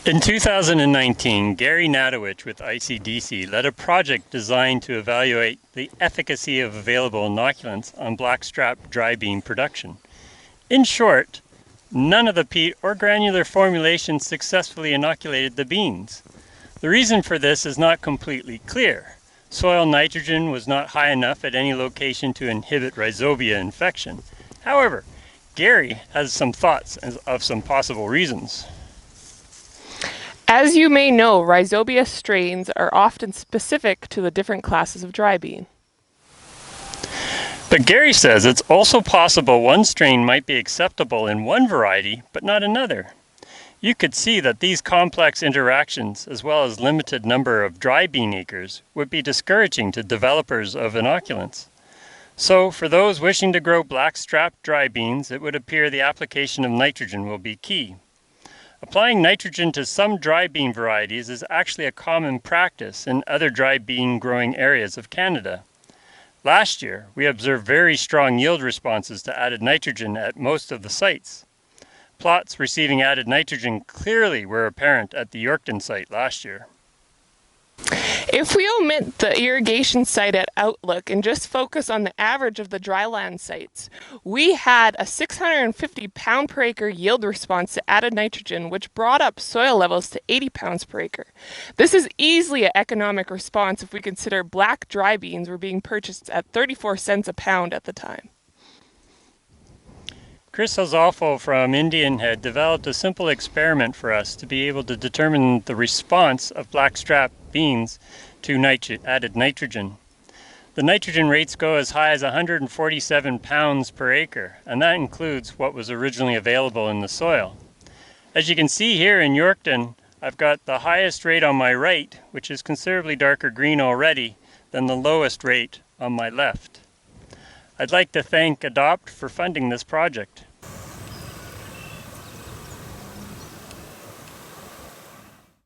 In 2019, Gary Nadowich with ICDC led a project designed to evaluate the efficacy of available inoculants on blackstrap dry bean production. In short, none of the peat or granular formulations successfully inoculated the beans. The reason for this is not completely clear. Soil nitrogen was not high enough at any location to inhibit rhizobia infection. However, Gary has some thoughts of some possible reasons. As you may know, rhizobia strains are often specific to the different classes of dry bean. But Gary says it's also possible one strain might be acceptable in one variety, but not another. You could see that these complex interactions, as well as limited number of dry bean acres, would be discouraging to developers of inoculants. So, for those wishing to grow blackstrap dry beans, it would appear the application of nitrogen will be key. Applying nitrogen to some dry bean varieties is actually a common practice in other dry bean growing areas of Canada. Last year, we observed very strong yield responses to added nitrogen at most of the sites. Plots receiving added nitrogen clearly were apparent at the Yorkton site last year. If we omit the irrigation site at Outlook and just focus on the average of the dryland sites, we had a 650 pound per acre yield response to added nitrogen, which brought up soil levels to 80 pounds per acre. This is easily an economic response if we consider black dry beans were being purchased at 34 cents a pound at the time. Chris Ozzolfo from Indian Head developed a simple experiment for us to be able to determine the response of blackstrap beans to added nitrogen. The nitrogen rates go as high as 147 pounds per acre, and that includes what was originally available in the soil. As you can see here in Yorkton, I've got the highest rate on my right, which is considerably darker green already, than the lowest rate on my left. I'd like to thank Adopt for funding this project.